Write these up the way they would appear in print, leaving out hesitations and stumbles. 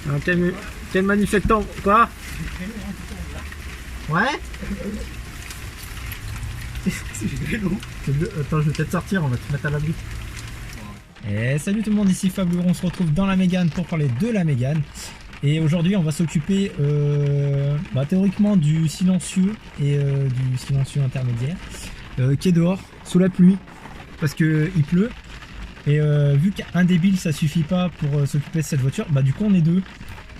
Alors, quel manifestant? Quoi? Ouais. Attends, je vais peut-être sortir, on va te mettre à l'abri. Et salut tout le monde, ici Fabio, on se retrouve dans la Mégane pour parler de la Mégane. Et aujourd'hui on va s'occuper théoriquement du silencieux et du silencieux intermédiaire qui est dehors, sous la pluie, parce qu'il pleut. Et vu qu'un débile ça suffit pas pour s'occuper de cette voiture, bah du coup on est deux.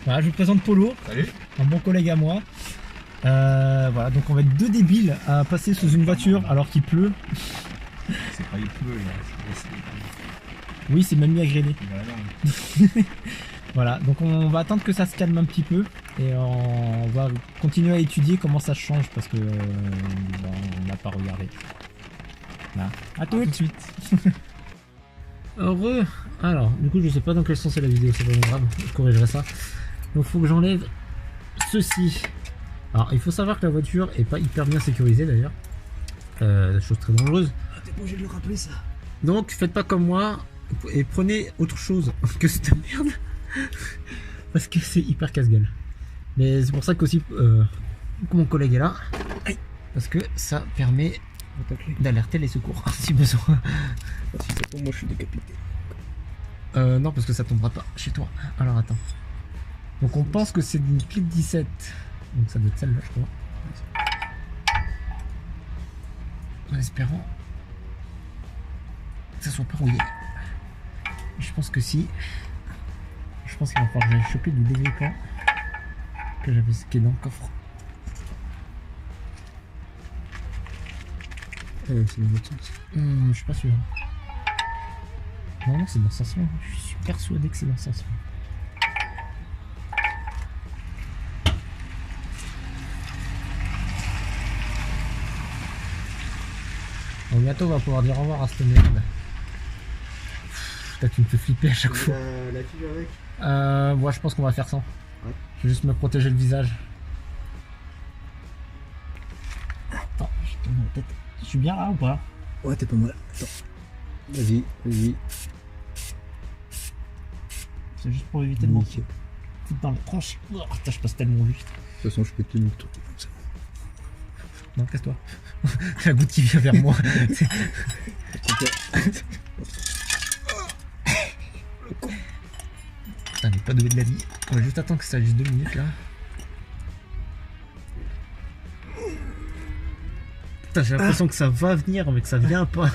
Voilà, je vous présente Polo. Salut. Un bon collègue à moi. Voilà, donc on va être deux débiles à passer sous une voiture alors qu'il pleut. C'est pas il pleut là. Oui, c'est même mis à grêler. Voilà, donc on va attendre que ça se calme un petit peu et on va continuer à étudier comment ça change parce que on n'a pas regardé. Voilà. À tout de suite. Heureux. Alors, du coup, je sais pas dans quel sens est la vidéo, c'est pas grave, je corrigerai ça. Donc, faut que j'enlève ceci. Alors, il faut savoir que la voiture est pas hyper bien sécurisée d'ailleurs. Chose très dangereuse. Ah, t'es pas obligé de le rappeler ça. Donc, faites pas comme moi et prenez autre chose que cette merde. Parce que c'est hyper casse-gueule. Mais c'est pour ça qu'aussi mon collègue est là. Parce que ça permet d'alerter les secours si besoin. Si ça tombe, moi je suis décapité. Non, parce que ça tombera pas chez toi. Alors attends. Donc on pense que c'est d'une clé de 17. Donc ça doit être celle-là, je crois. En espérant que ça soit pas rouillé. Je pense que si. Je pense qu'il va falloir que j'aille choper du développement que j'avais qui est dans le coffre. C'est dans l'autre sens. Je suis pas sûr. Non, c'est dans ce sens-là. Je suis persuadé que c'est dans ce sens-là. Bon, bientôt on va pouvoir dire au revoir à cette merde. Putain, tu me fais flipper à chaque fois. La fille avec. Moi je pense qu'on va faire sans. Ouais. Je vais juste me protéger le visage. Attends, je tourne la tête. Je suis bien là ou pas? Ouais, t'es pas mal. Attends. Vas-y, vas-y. C'est juste pour éviter de me foutre dans la tranche. Oh, putain, je passe tellement vite. De toute façon, je peux tenir le truc comme ça. Non, casse-toi. La goutte qui vient vers moi. Putain, mais pas doué de la vie. On va juste attendre que ça juste 2 minutes là. Putain, j'ai l'impression que ça va venir mais que ça vient pas.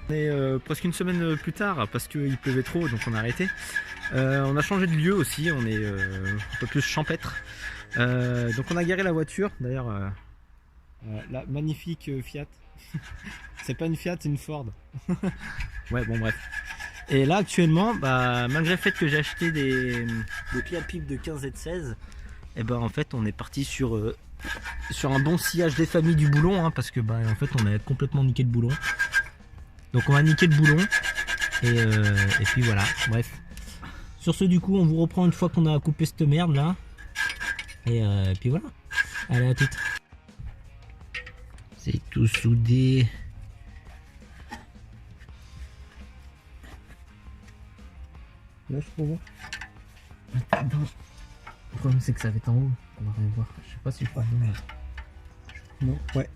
On est presque une semaine plus tard parce qu'il pleuvait trop donc on a arrêté. On a changé de lieu aussi, on est un peu plus champêtre. Donc on a garé la voiture, d'ailleurs la magnifique Fiat. C'est pas une Fiat, c'est une Ford. Ouais, bon bref. Et là actuellement, malgré le fait que j'ai acheté des pieds à pipe de 15 et de 16, et en fait on est parti sur un bon sillage des familles du boulon, hein, parce que en fait on a complètement niqué le boulon. Donc on va niquer le boulon et puis voilà, bref. Sur ce du coup on vous reprend une fois qu'on a coupé cette merde là. Et puis voilà. Allez à toutes. C'est tout soudé. Là, je peux voir. Attends. Le problème c'est que ça va être en haut. On va rien voir. Je sais pas si je peux. Non, ouais.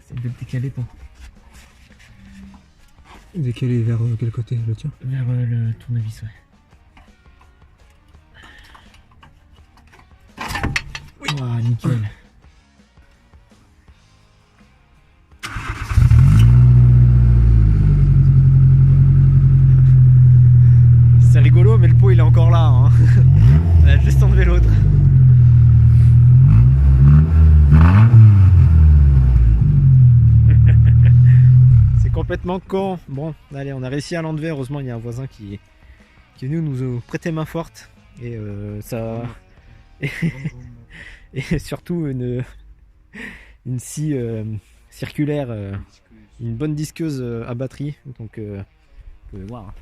C'est de le décaler pour. Décaler vers quel côté? Le tien? Vers le tournevis, ouais. Oui. Oh, nickel. C'est rigolo, mais le pot il est encore là. Hein. On a juste enlevé l'autre. Complètement con. Bon, allez, on a réussi à l'enlever. Heureusement, il y a un voisin qui est venu nous prêter main forte. Et ça. Et surtout une scie circulaire, une bonne disqueuse à batterie. Donc, vous pouvez voir.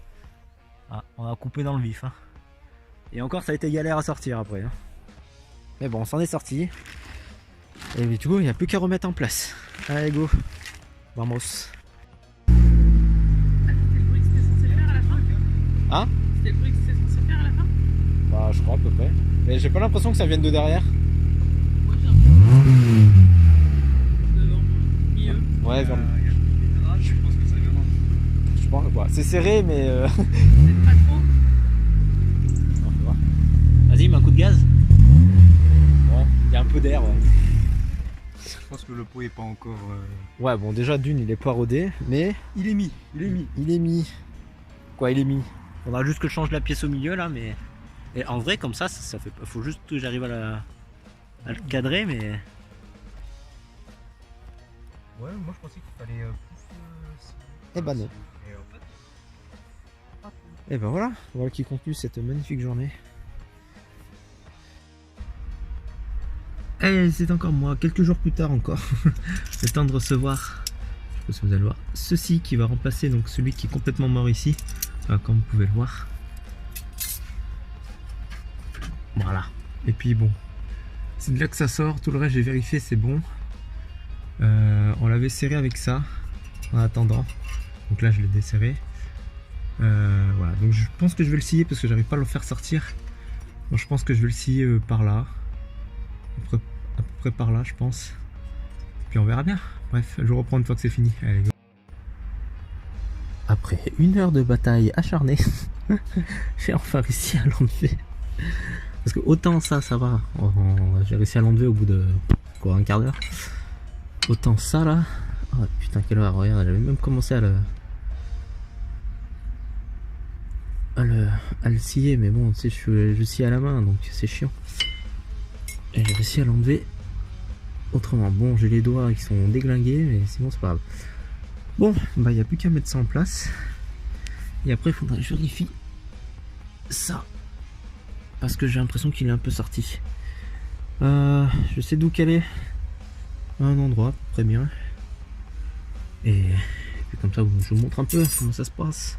Ah, on a coupé dans le vif. Hein. Et encore, ça a été galère à sortir après. Hein. Mais bon, on s'en est sorti. Et du coup, il n'y a plus qu'à remettre en place. Allez, go. Vamos. C'était le bruit que c'était censé faire à la fin? Hein? C'était le bruit que c'était censé faire à la fin? Bah, je crois à peu près. Mais j'ai pas l'impression que ça vienne de derrière. Moi j'ai un peu devant, milieu. Ouais, vers le... Je pense que ça vient d'en. Je pense quoi. C'est serré, mais. Peut-être pas trop. On va voir. Vas-y, mets un coup de gaz. Ouais, il y a un peu d'air, ouais. Je pense que le pot est pas encore. Ouais, bon, déjà, d'une, il est pas rodé, mais. Il est mis, il est mis. Il est mis. Quoi, il est mis? On a juste que je change la pièce au milieu là, mais. Et en vrai, comme ça fait. Faut juste que j'arrive à le cadrer, mais. Ouais, moi je pensais qu'il fallait plus. Eh ben non. Et en fait. Et ben voilà, voilà qui conclut cette magnifique journée. Et c'est encore moi, quelques jours plus tard encore, le temps de recevoir, je sais pas si vous allez le voir, ceci qui va remplacer donc celui qui est complètement mort ici, comme vous pouvez le voir. Voilà. Et puis bon, c'est de là que ça sort, tout le reste j'ai vérifié, c'est bon. On l'avait serré avec ça, en attendant. Donc là je l'ai desserré. Voilà, donc je pense que je vais le scier parce que j'arrive pas à le faire sortir. Donc je pense que je vais le scier par là. À peu près par là je pense. Puis on verra bien. Bref, je reprends une fois que c'est fini. Allez, go. Après 1 heure de bataille acharnée, j'ai enfin réussi à l'enlever. Parce que autant ça va. J'ai réussi à l'enlever au bout de quoi, un quart d'heure. Autant ça là. Oh putain, quelle heure, regarde, j'avais même commencé à le scier, mais bon, tu sais, je scie à la main, donc c'est chiant. Et j'ai réussi à l'enlever autrement. Bon, j'ai les doigts qui sont déglingués, mais sinon c'est pas grave. Bon, bah il n'y a plus qu'à mettre ça en place. Et après, il faudra que je vérifie ça. Parce que j'ai l'impression qu'il est un peu sorti. Je sais d'où qu'elle est. À un endroit, très bien. Et puis comme ça, je vous montre un peu comment ça se passe.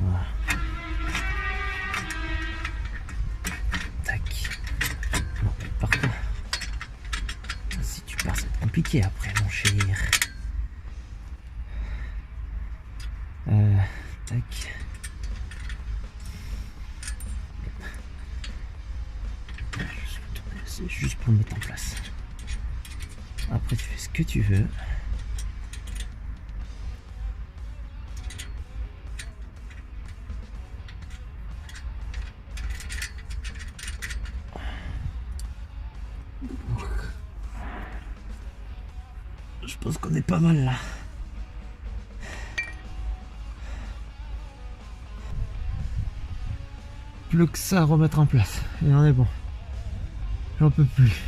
Voilà. Tac. Bon, par contre, si tu pars, c'est compliqué après, mon chéri. Tac. C'est juste pour le mettre en place. Après, tu fais ce que tu veux. Je pense qu'on est pas mal là. Plus que ça à remettre en place. Et on est bon. J'en peux plus.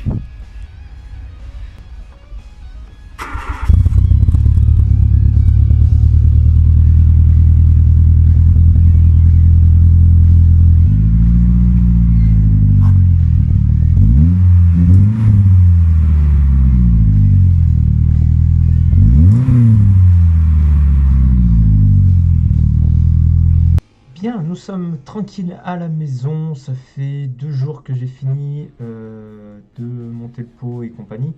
Bien, nous sommes tranquilles à la maison. Ça fait 2 jours que j'ai fini de monter le pot et compagnie.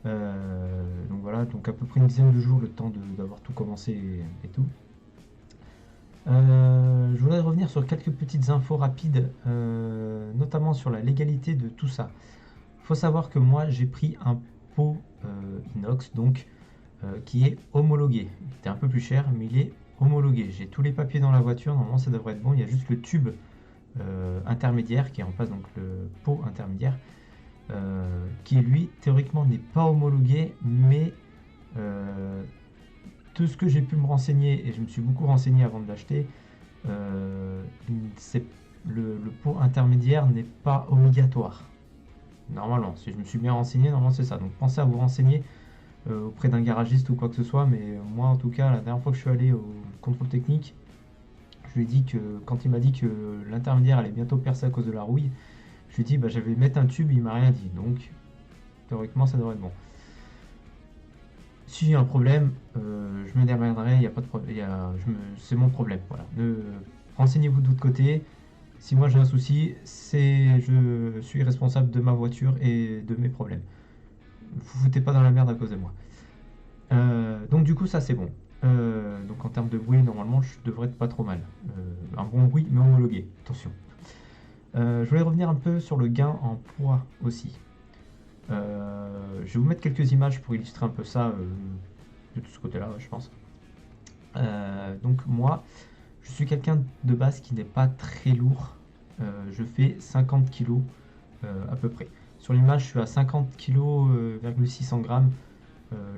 Donc voilà, donc à peu près une dizaine de jours le temps d'avoir tout commencé et tout. Je voudrais revenir sur quelques petites infos rapides, notamment sur la légalité de tout ça. Il faut savoir que moi j'ai pris un pot inox donc qui est homologué. Il était un peu plus cher, mais il est homologué. J'ai tous les papiers dans la voiture, normalement ça devrait être bon. Il y a juste le tube intermédiaire qui remplace donc le pot intermédiaire, qui lui théoriquement n'est pas homologué, mais tout ce que j'ai pu me renseigner, et je me suis beaucoup renseigné avant de l'acheter, le pot intermédiaire n'est pas obligatoire. Normalement, si je me suis bien renseigné, normalement c'est ça. Donc pensez à vous renseigner auprès d'un garagiste ou quoi que ce soit, mais moi en tout cas, la dernière fois que je suis allé au contrôle technique, je lui ai dit que quand il m'a dit que l'intermédiaire allait bientôt percer à cause de la rouille, je lui ai dit bah, j'avais mettre un tube, il m'a rien dit, donc théoriquement ça devrait être bon. Si j'ai un problème, je me démerderai, il y a pas de problème, c'est mon problème, voilà. Renseignez-vous de l'autre côté. Si moi j'ai un souci, je suis responsable de ma voiture et de mes problèmes. Vous foutez pas dans la merde à cause de moi. Donc du coup ça c'est bon. Donc en termes de bruit, normalement je devrais être pas trop mal. Un bon bruit mais homologué, attention. Je voulais revenir un peu sur le gain en poids aussi. Je vais vous mettre quelques images pour illustrer un peu ça de tout ce côté-là, je pense. Donc moi, je suis quelqu'un de base qui n'est pas très lourd. Je fais 50 kg à peu près. Sur l'image, je suis à 50 kg, 600 grammes.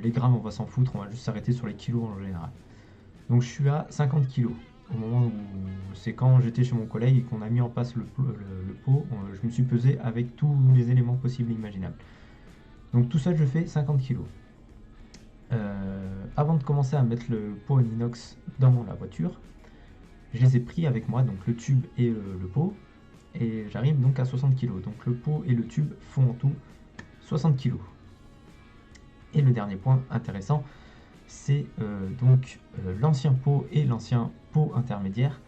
Les grammes, on va s'en foutre, on va juste s'arrêter sur les kilos en général. Donc je suis à 50 kg. Au moment où c'est quand j'étais chez mon collègue et qu'on a mis en place le pot, je me suis pesé avec tous les éléments possibles et imaginables. Donc tout seul, je fais 50 kg. Avant de commencer à mettre le pot en inox dans la voiture, je les ai pris avec moi, donc le tube et le pot, et j'arrive donc à 60 kg. Donc le pot et le tube font en tout 60 kg. Et le dernier point intéressant, c'est donc l'ancien pot et l'ancien pot intermédiaire.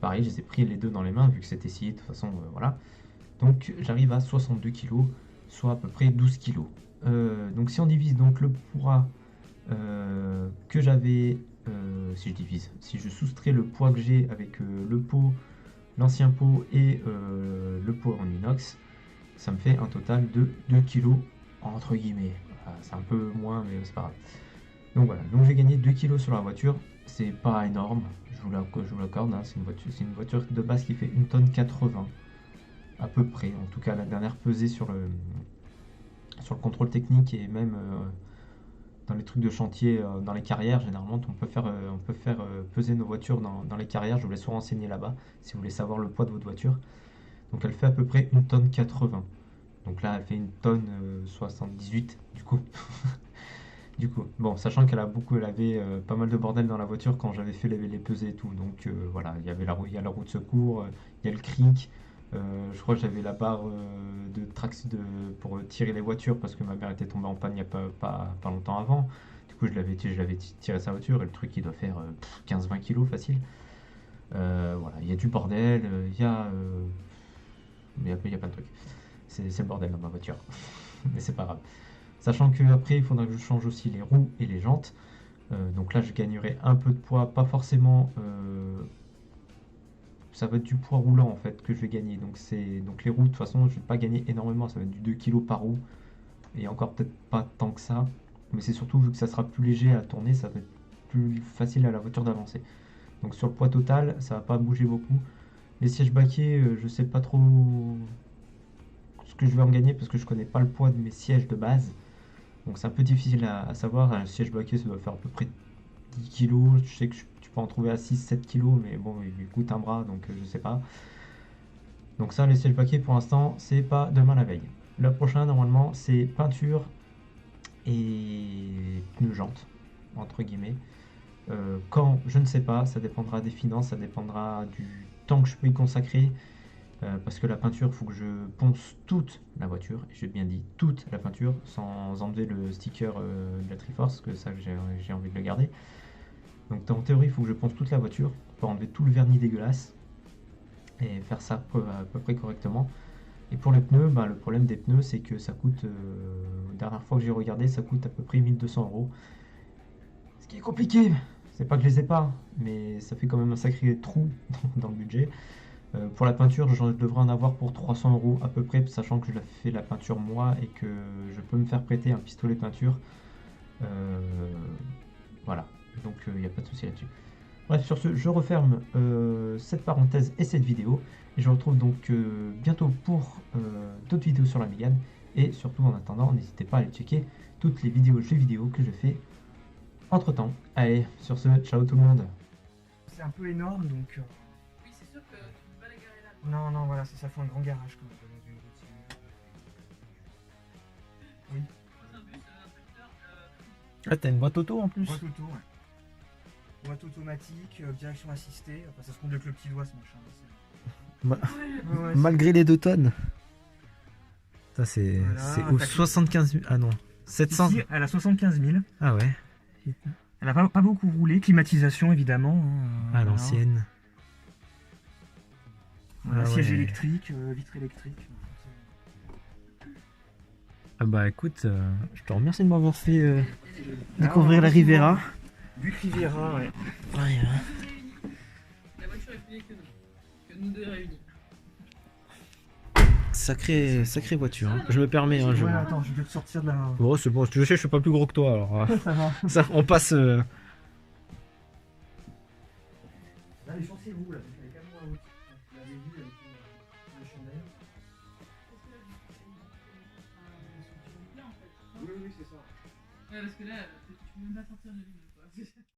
Pareil, je les ai pris les deux dans les mains vu que c'était scié de toute façon, voilà. Donc j'arrive à 62 kg, soit à peu près 12 kg. Donc si on divise donc le poids que j'avais, si je soustrais le poids que j'ai avec le pot, l'ancien pot et le pot en inox, ça me fait un total de 2 kg entre guillemets. C'est un peu moins mais c'est pas grave. Donc voilà, donc j'ai gagné 2 kg sur la voiture, c'est pas énorme, je vous l'accorde, hein, c'est une voiture de base qui fait 1 tonne 80 à peu près, en tout cas la dernière pesée sur le contrôle technique et même dans les trucs de chantier, dans les carrières, généralement on peut faire peser nos voitures dans les carrières, je vous laisse vous renseigner là-bas si vous voulez savoir le poids de votre voiture. Donc elle fait à peu près 1 tonne 80. Donc là elle fait 1 tonne 78 du coup. Du coup, bon, sachant qu'elle avait pas mal de bordel dans la voiture quand j'avais fait les pesées et tout. Donc voilà, il y a la roue de secours, il y a le cric. Je crois que j'avais la barre pour tirer les voitures parce que ma mère était tombée en panne il n'y a pas longtemps avant. Du coup, je l'avais tiré sa voiture et le truc il doit faire 15-20 kg facile. Voilà, il y a du bordel, il y a plein de trucs. C'est le bordel dans ma voiture. Mais c'est pas grave. Sachant qu'après, il faudra que je change aussi les roues et les jantes. Donc là, je gagnerai un peu de poids, pas forcément. Ça va être du poids roulant en fait que je vais gagner. Donc les roues, de toute façon, je vais pas gagner énormément. Ça va être du 2 kg par roue. Et encore peut-être pas tant que ça. Mais c'est surtout vu que ça sera plus léger à tourner, ça va être plus facile à la voiture d'avancer. Donc sur le poids total, ça va pas bouger beaucoup. Les sièges baquets, je sais pas trop ce que je vais en gagner parce que je connais pas le poids de mes sièges de base. Donc c'est un peu difficile à savoir. Un siège baquet, ça doit faire à peu près 10 kg. Je sais que tu peux en trouver à 6-7 kg, mais bon, il coûte un bras, donc je sais pas. Donc ça, les sièges baquets, pour l'instant, c'est pas demain la veille. Le prochain, normalement, c'est peinture et pneus jantes, entre guillemets. Quand, je ne sais pas, ça dépendra des finances, ça dépendra du temps que je peux y consacrer. Parce que la peinture, il faut que je ponce toute la voiture, et j'ai bien dit toute la peinture, sans enlever le sticker de la Triforce, que ça j'ai envie de le garder. Donc en théorie, il faut que je ponce toute la voiture pour enlever tout le vernis dégueulasse et faire ça à peu près correctement. Et pour les pneus, le problème des pneus, c'est que ça coûte, la dernière fois que j'ai regardé, ça coûte à peu près 1200 €. Ce qui est compliqué, c'est pas que je les ai pas, mais ça fait quand même un sacré trou dans le budget. Pour la peinture, je devrais en avoir pour 300 € à peu près, sachant que je fais la peinture moi et que je peux me faire prêter un pistolet peinture. Voilà, donc il n'y a pas de souci là-dessus. Bref, sur ce, je referme cette parenthèse et cette vidéo. Et je vous retrouve donc bientôt pour d'autres vidéos sur la Mégane. Et surtout, en attendant, n'hésitez pas à aller checker toutes les vidéos jeux vidéo que je fais entre temps. Allez, sur ce, ciao tout le monde. C'est un peu énorme donc. Oui, c'est sûr que tu peux pas la garer là. Non, non, voilà, ça fait un grand garage quand même. Oui. Dans un bus, un tracteur, Ah, t'as une boîte auto en plus. Boîte auto, ouais. Boîte automatique, direction assistée. Enfin, ça se compte avec le petit doigt ce machin. Ouais, ouais, Malgré les 2 tonnes. Ça c'est Voilà, au t'as 75 000. Ah non, 700. Ici, elle a 75 000. Ah ouais. Elle a pas beaucoup roulé. Climatisation, évidemment. Hein, À voilà. l'ancienne. Voilà, Ah siège ouais. électrique, vitre électrique. Ah bah écoute, je te remercie de m'avoir fait Ah, découvrir la Rivera. Buick Riviera, ouais. Ouais, La voiture est plus vieille que nous. Que nous deux réunis. sacrée voiture. Hein. Je me permets. Hein, Ouais, attends, je vais te sortir de la. Bon, c'est bon, je sais, je suis pas plus gros que toi alors. Ça va. Ça, on passe. Là, les chances, c'est vous, là, parce qu'elle est quand même moins haute. Vous l'avez vu avec les chandelles. Oui, c'est ça. Ouais, parce que là, tu peux même pas sortir de l'île, quoi.